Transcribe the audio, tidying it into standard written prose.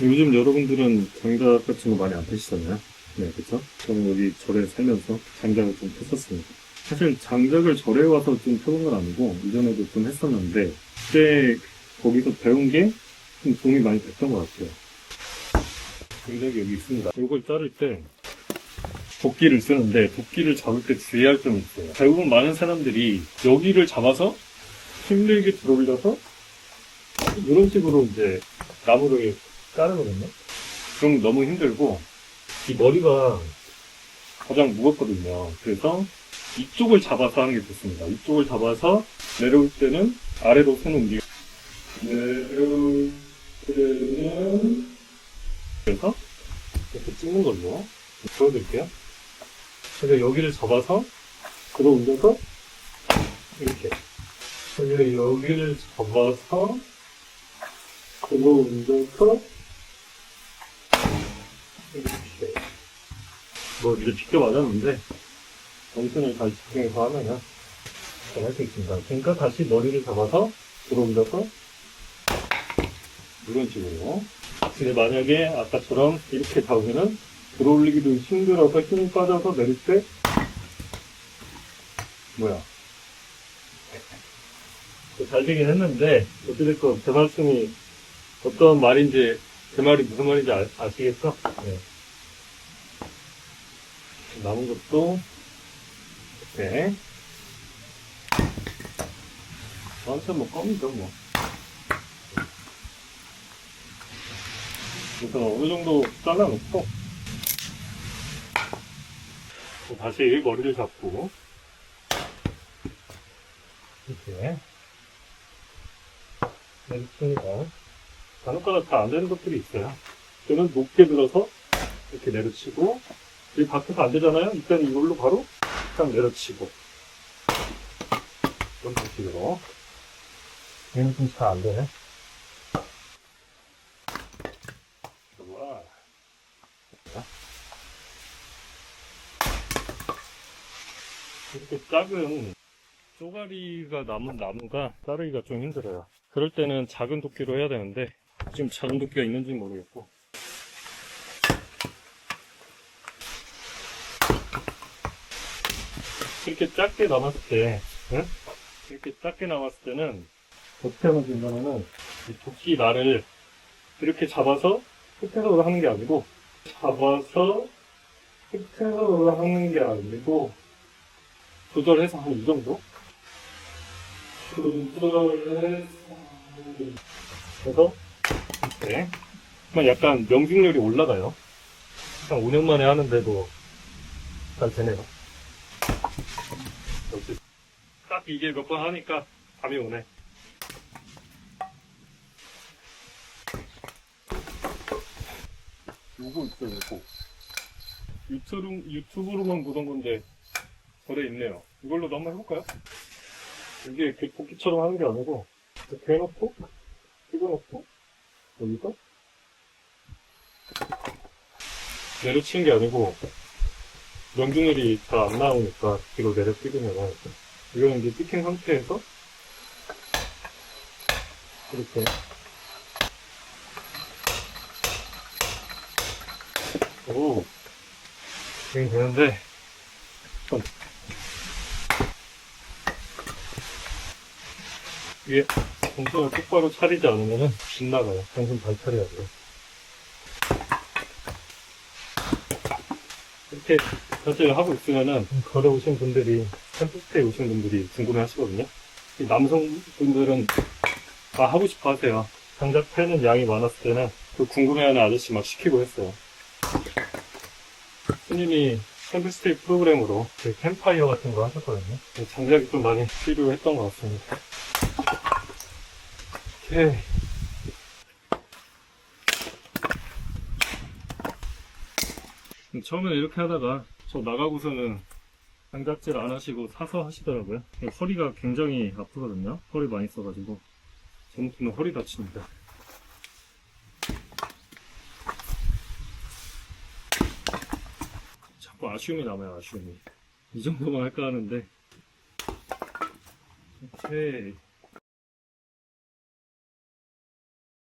요즘 여러분들은 장작 같은 거 많이 안 펴시잖아요. 네, 그쵸? 저는 여기 절에 살면서 장작을 좀 폈었습니다. 사실 장작을 절에 와서 좀 펴본 건 아니고, 이전에도 좀 했었는데, 그때 거기서 배운 게 좀 도움이 많이 됐던 것 같아요. 장작이 여기 있습니다. 이걸 자를 때 도끼를 쓰는데, 도끼를 잡을 때 주의할 점이 있어요. 대부분 많은 사람들이 여기를 잡아서 힘들게 들어올려서 이런 식으로 이제 나무를 자르거든요. 그럼 너무 힘들고, 이 머리가 가장 무겁거든요. 그래서 이쪽을 잡아서 하는 게 좋습니다. 이쪽을 잡아서 내려올 때는 아래로 손 움직여. 내려올 때는 그래서 이렇게 찍는 걸로 보여드릴게요. 그래서 여기를 잡아서 들어 올려서 이렇게. 그리고 여기를 잡아서 들어 올려서 이렇게. 뭐 이제 직접 맞았는데 정신을 다시 집중해서 하면은 잘 할 수 있습니다. 그러니까 다시 머리를 잡아서 들어올려서 이런 식으로. 근데 만약에 아까처럼 이렇게 잡으면은 들어올리기도 힘들어서 힘이 빠져서 내릴 때 뭐야 잘 되긴 했는데 어찌됐건 제 말씀이 어떤 말인지 제 말이 무슨 말인지 아시겠어? 네. 남은 것도 이렇게 완전 뭐 껌이죠 뭐. 그래서 어느 정도 잘라놓고 다시 머리를 잡고 이렇게 내리칩니다. 간혹가다 잘 안 되는 것들이 있어요. 저는 높게 들어서 이렇게 내려치고 여기 밖에서 안 되잖아요. 이때는 이걸로 바로 딱 내려치고 이런 방식으로. 얘는 좀 잘 안 되네. 좋아. 이렇게 작은 쪼가리가 남은 나무가 자르기가 좀 힘들어요. 그럴 때는 작은 도끼로 해야 되는데 지금 작은 도끼가 있는지 모르겠고 이렇게 작게 남았을 때 응? 이렇게 작게 남았을 때는 어떻게 하면 된다면은 이 도끼 날을 이렇게 잡아서 끝에서 하는 게 아니고 잡아서 끝에서 하는 게 아니고 조절해서 한 이 정도? 조절해서 그래서 이렇게 그만 약간 명중률이 올라가요. 한 5년 만에 하는데도 잘 되네요. 역시 딱 이게 몇 번 하니까 감이 오네. 요거 있어요, 요거. 유튜브로만 보던 건데 절에 있네요. 이걸로도 한번 해볼까요? 이게 이렇게 도끼처럼 하는 게 아니고 이렇게 해놓고 찍어놓고 여기서 내려치는 게 아니고 명중률이 잘 안 나오니까 뒤로 내려 찍으면은 이거는 이제 찍힌 상태에서 이렇게 오 되긴 되는데 이게 정신을 똑바로 차리지 않으면은 빗나가요. 정신 잘 차려야 돼요. 이렇게 자체를 하고 있으면은 걸어 오신 분들이 캠프스테이 오신 분들이 궁금해 하시거든요. 이 남성분들은 다 하고 싶어 하세요. 장작 패는 양이 많았을 때는 그 궁금해하는 아저씨 막 시키고 했어요. 스님이 캠프스테이 프로그램으로 그 캠파이어 같은 거 하셨거든요. 장작이 좀 많이 필요했던 것 같습니다. 오케이. 처음에는 이렇게 하다가 저 나가고서는 장작질 안 하시고 사서 하시더라고요. 허리가 굉장히 아프거든요. 허리 많이 써가지고 잘못하면 허리 다칩니다. 자꾸 아쉬움이 남아요. 아쉬움이. 이 정도만 할까 하는데 오케이.